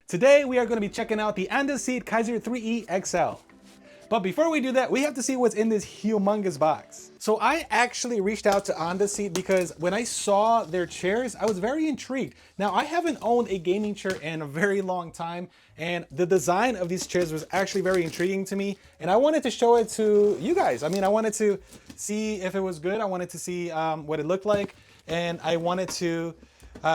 Today we are going to be checking out the Anda Seat Kaiser 3E XL. But before we do that, we have to see what's in this humongous box. So I actually reached out to Andaseat because when I saw their chairs, I was very intrigued. Now, I haven't owned a gaming chair in a very long time, and the design of these chairs was actually very intriguing to me, and I wanted to show it to you guys. I mean, I wanted to see if it was good. I wanted to see what it looked like, and I wanted to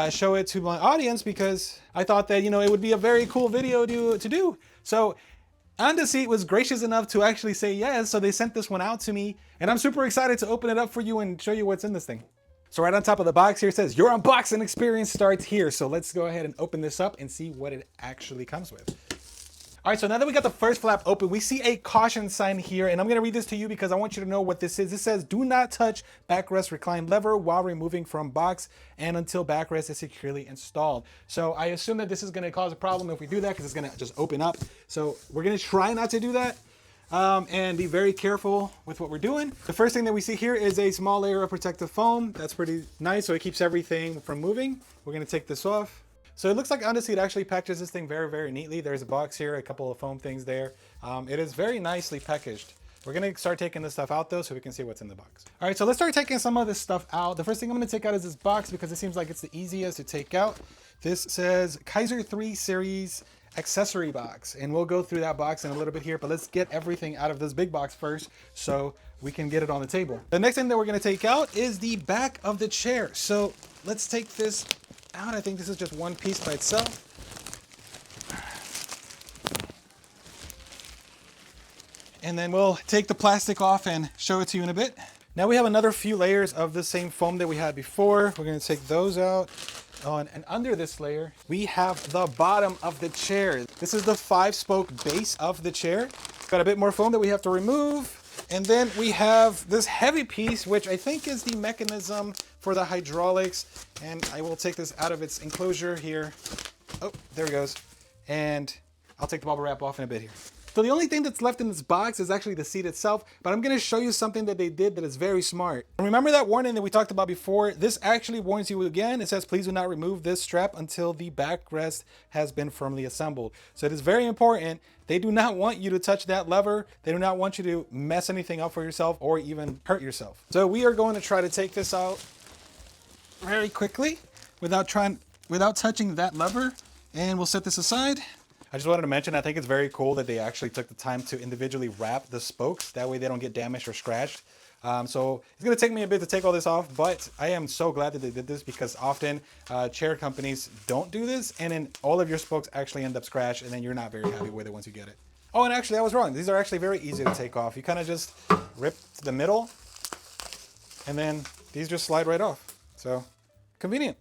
show it to my audience because I thought that, it would be a very cool video to do. So Andaseat was gracious enough to actually say yes, so they sent this one out to me, and I'm super excited to open it up for you and show you what's in this thing. So right on top of the box here it says, your unboxing experience starts here. So let's go ahead and open this up and see what it actually comes with. All right, so now that we got the first flap open, we see a caution sign here, and I'm gonna read this to you because I want you to know what this is. It says, do not touch backrest recline lever while removing from box and until backrest is securely installed. So I assume that this is gonna cause a problem if we do that because it's gonna just open up. So we're gonna try not to do that and be very careful with what we're doing. The first thing that we see here is a small layer of protective foam. That's pretty nice, so it keeps everything from moving. We're gonna take this off. So it looks like Andaseat actually packages this thing very, very neatly. There's a box here, a couple of foam things there. It is very nicely packaged. We're gonna start taking this stuff out though so we can see what's in the box. All right, so let's start taking some of this stuff out. The first thing I'm gonna take out is this box because it seems like it's the easiest to take out. This says Kaiser 3 Series accessory box, and we'll go through that box in a little bit here, but let's get everything out of this big box first so we can get it on the table. The next thing that we're gonna take out is the back of the chair. So let's take this out. I think this is just one piece by itself. And then we'll take the plastic off and show it to you in a bit. Now we have another few layers of the same foam that we had before. We're gonna take those out. Oh, and under this layer, we have the bottom of the chair. This is the 5-spoke base of the chair. Got a bit more foam that we have to remove. And then we have this heavy piece, which I think is the mechanism for the hydraulics. And I will take this out of its enclosure here. Oh, there it goes. And I'll take the bubble wrap off in a bit here. So the only thing that's left in this box is actually the seat itself, but I'm gonna show you something that they did that is very smart. And remember that warning that we talked about before? This actually warns you again. It says, please do not remove this strap until the backrest has been firmly assembled. So it is very important. They do not want you to touch that lever. They do not want you to mess anything up for yourself or even hurt yourself. So we are going to try to take this out very quickly without touching that lever, and we'll set this aside. I just wanted to mention, I think it's very cool that they actually took the time to individually wrap the spokes. That way they don't get damaged or scratched. So it's gonna take me a bit to take all this off, but I am so glad that they did this because often chair companies don't do this, and then all of your spokes actually end up scratched, and then you're not very happy with it once you get it. Oh, and actually I was wrong. These are actually very easy to take off. You kind of just rip the middle, and then these just slide right off. So convenient.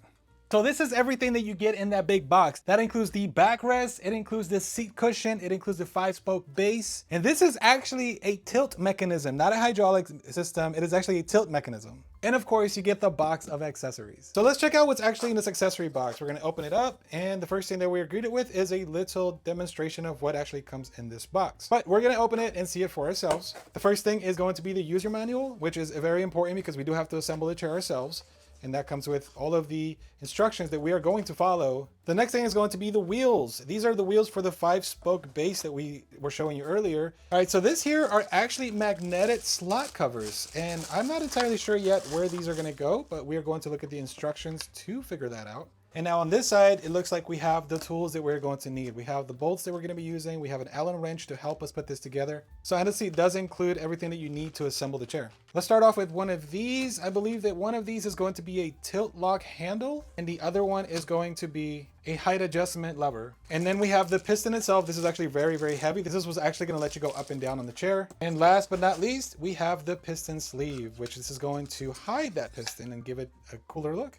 So this is everything that you get in that big box. That includes the backrest, it includes the seat cushion, it includes the 5-spoke base. And this is actually a tilt mechanism, not a hydraulic system. It is actually a tilt mechanism. And of course, you get the box of accessories. So let's check out what's actually in this accessory box. We're gonna open it up, and the first thing that we're greeted with is a little demonstration of what actually comes in this box. But we're gonna open it and see it for ourselves. The first thing is going to be the user manual, which is very important because we do have to assemble the chair ourselves. And that comes with all of the instructions that we are going to follow. The next thing is going to be the wheels. These are the wheels for the 5-spoke base that we were showing you earlier. All right, so this here are actually magnetic slot covers. And I'm not entirely sure yet where these are gonna go, but we are going to look at the instructions to figure that out. And now on this side, it looks like we have the tools that we're going to need. We have the bolts that we're gonna be using. We have an Allen wrench to help us put this together. So Andaseat does include everything that you need to assemble the chair. Let's start off with one of these. I believe that one of these is going to be a tilt lock handle, and the other one is going to be a height adjustment lever. And then we have the piston itself. This is actually very, very heavy. This was actually gonna let you go up and down on the chair. And last but not least, we have the piston sleeve, which this is going to hide that piston and give it a cooler look.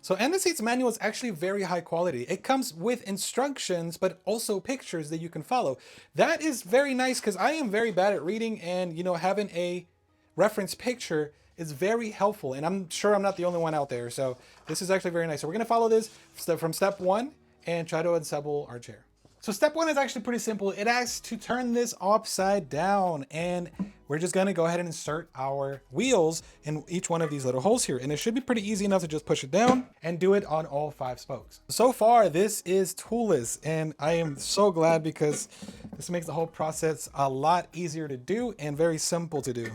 So Andaseat's manual is actually very high quality. It comes with instructions, but also pictures that you can follow. That is very nice because I am very bad at reading, and having a reference picture is very helpful. And I'm sure I'm not the only one out there. So this is actually very nice. So we're gonna follow this from step 1 and try to assemble our chair. So step one is actually pretty simple. It asks to turn this upside down, and we're just gonna go ahead and insert our wheels in each one of these little holes here. And it should be pretty easy enough to just push it down and do it on all 5 spokes. So far, this is toolless, and I am so glad because this makes the whole process a lot easier to do and very simple to do.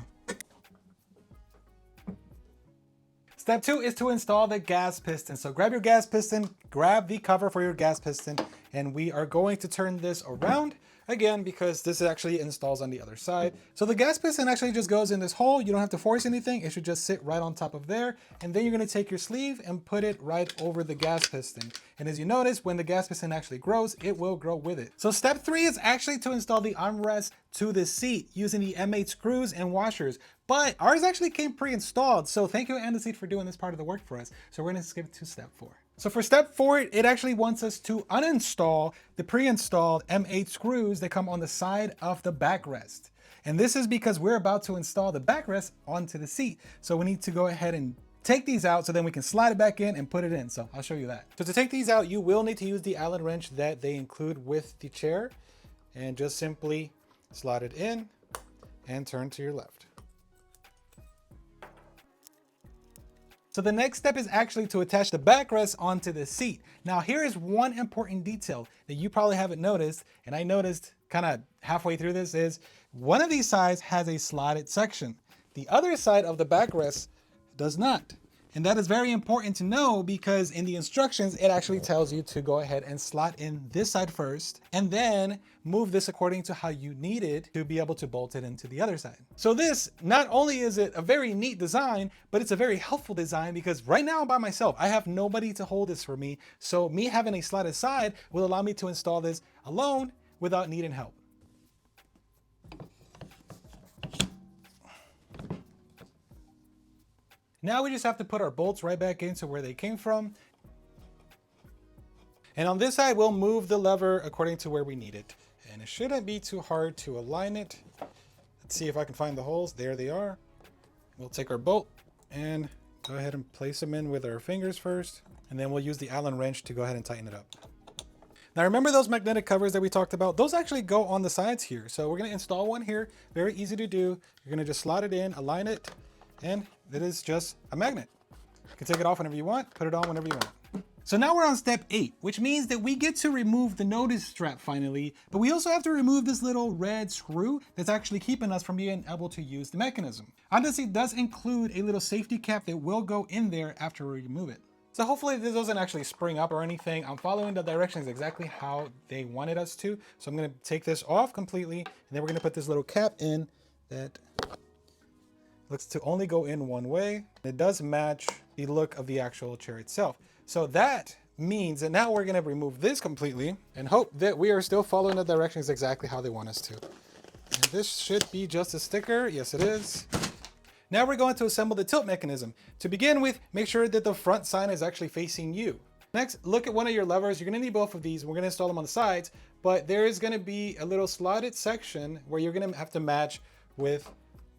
Step 2 is to install the gas piston. So grab your gas piston, grab the cover for your gas piston, and we are going to turn this around again because this actually installs on the other side. So the gas piston actually just goes in this hole. You don't have to force anything. It should just sit right on top of there. And then you're gonna take your sleeve and put it right over the gas piston. And as you notice, when the gas piston actually grows, it will grow with it. So step 3 is actually to install the armrest to the seat using the M8 screws and washers. But ours actually came pre-installed. So thank you, Andaseat, for doing this part of the work for us. So we're gonna skip to step 4. So for step 4, it actually wants us to uninstall the pre-installed M8 screws that come on the side of the backrest. And this is because we're about to install the backrest onto the seat. So we need to go ahead and take these out so then we can slide it back in and put it in. So I'll show you that. So to take these out, you will need to use the Allen wrench that they include with the chair and just simply slide it in and turn to your left. So the next step is actually to attach the backrest onto the seat. Now here is one important detail that you probably haven't noticed, and I noticed kind of halfway through this, is one of these sides has a slotted section. The other side of the backrest does not. And that is very important to know because in the instructions, it actually tells you to go ahead and slot in this side first and then move this according to how you need it to be able to bolt it into the other side. So this, not only is it a very neat design, but it's a very helpful design because right now I'm by myself. I have nobody to hold this for me. So me having a slotted side will allow me to install this alone without needing help. Now we just have to put our bolts right back into where they came from. And on this side, we'll move the lever according to where we need it. And it shouldn't be too hard to align it. Let's see if I can find the holes. There they are. We'll take our bolt and go ahead and place them in with our fingers first. And then we'll use the Allen wrench to go ahead and tighten it up. Now remember those magnetic covers that we talked about? Those actually go on the sides here. So we're gonna install one here. Very easy to do. You're gonna just slot it in, align it, and it is just a magnet. You can take it off whenever you want, put it on whenever you want. So now we're on step 8, which means that we get to remove the notice strap finally, but we also have to remove this little red screw that's actually keeping us from being able to use the mechanism. Andaseat does include a little safety cap that will go in there after we remove it. So hopefully this doesn't actually spring up or anything. I'm following the directions exactly how they wanted us to. So I'm gonna take this off completely, and then we're gonna put this little cap in that looks to only go in one way. It does match the look of the actual chair itself. So that means that now we're gonna remove this completely and hope that we are still following the directions exactly how they want us to. And this should be just a sticker. Yes, it is. Now we're going to assemble the tilt mechanism. To begin with, make sure that the front sign is actually facing you. Next, look at one of your levers. You're gonna need both of these. We're gonna install them on the sides, but there is gonna be a little slotted section where you're gonna have to match with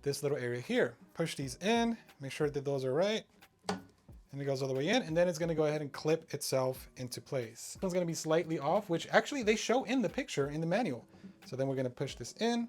this little area here. Push these in, make sure that those are right. And it goes all the way in, and then it's gonna go ahead and clip itself into place. This one's gonna be slightly off, which actually they show in the picture in the manual. So then we're gonna push this in,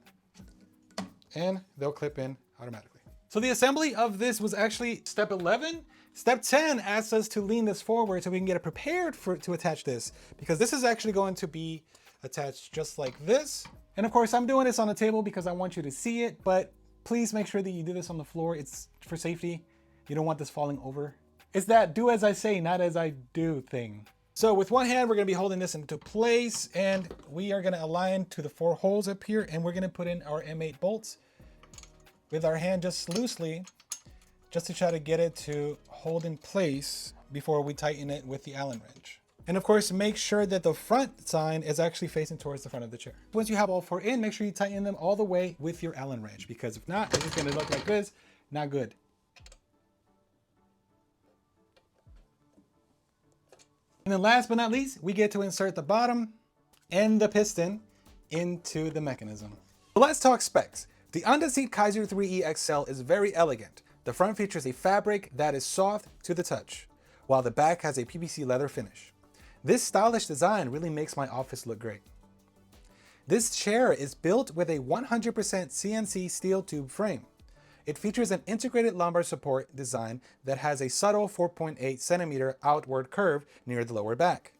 and they'll clip in automatically. So the assembly of this was actually step 11. Step 10 asks us to lean this forward so we can get it prepared to attach this, because this is actually going to be attached just like this. And of course, I'm doing this on the table because I want you to see it, but please make sure that you do this on the floor. It's for safety. You don't want this falling over. It's that do as I say, not as I do thing. So with one hand, we're gonna be holding this into place, and we are gonna align to the 4 holes up here, and we're gonna put in our M8 bolts with our hand just loosely, just to try to get it to hold in place before we tighten it with the Allen wrench. And of course, make sure that the front sign is actually facing towards the front of the chair. Once you have all 4 in, make sure you tighten them all the way with your Allen wrench, because if not, it's just gonna look like this, not good. And then last but not least, we get to insert the bottom and the piston into the mechanism. So let's talk specs. The Anda Seat Kaiser 3E XL is very elegant. The front features a fabric that is soft to the touch, while the back has a PVC leather finish. This stylish design really makes my office look great. This chair is built with a 100% CNC steel tube frame. It features an integrated lumbar support design that has a subtle 4.8 centimeter outward curve near the lower back.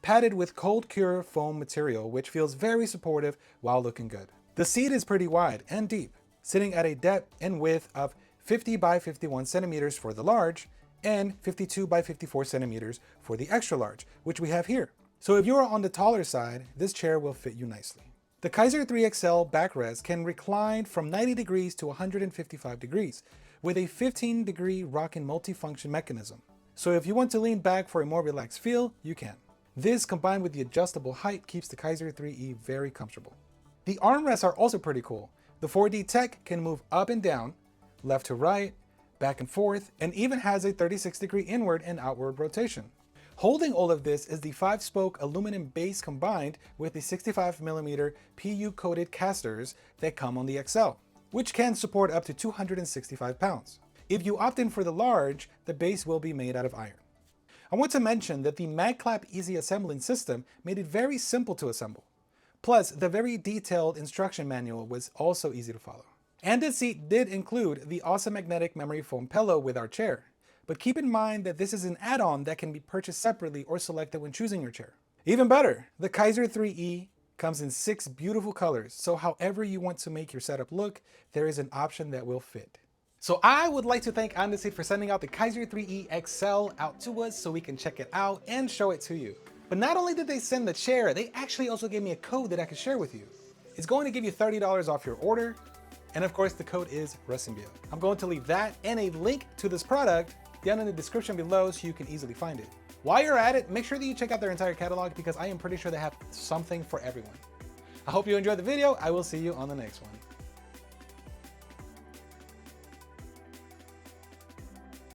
Padded with cold cure foam material, which feels very supportive while looking good. The seat is pretty wide and deep, sitting at a depth and width of 50 by 51 centimeters for the large and 52 by 54 centimeters for the extra large, which we have here. So if you are on the taller side, this chair will fit you nicely. The Kaiser 3XL backrest can recline from 90 degrees to 155 degrees with a 15-degree rocking multifunction mechanism. So if you want to lean back for a more relaxed feel, you can. This combined with the adjustable height keeps the Kaiser 3E very comfortable. The armrests are also pretty cool. The 4D tech can move up and down, left to right, back and forth, and even has a 36-degree inward and outward rotation. Holding all of this is the 5-spoke aluminum base combined with the 65mm PU-coated casters that come on the XL, which can support up to 265 pounds. If you opt in for the large, the base will be made out of iron. I want to mention that the MagClap Easy Assembling system made it very simple to assemble. Plus, the very detailed instruction manual was also easy to follow. Andaseat did include the awesome magnetic memory foam pillow with our chair, but keep in mind that this is an add-on that can be purchased separately or selected when choosing your chair. Even better, the Kaiser 3E comes in 6 beautiful colors, so however you want to make your setup look, there is an option that will fit. So I would like to thank Andaseat for sending out the Kaiser 3E XL out to us so we can check it out and show it to you. But not only did they send the chair, they actually also gave me a code that I can share with you. It's going to give you $30 off your order, and of course the code is Racimbio. I'm going to leave that and a link to this product down in the description below so you can easily find it. While you're at it, make sure that you check out their entire catalog because I am pretty sure they have something for everyone. I hope you enjoyed the video. I will see you on the next one.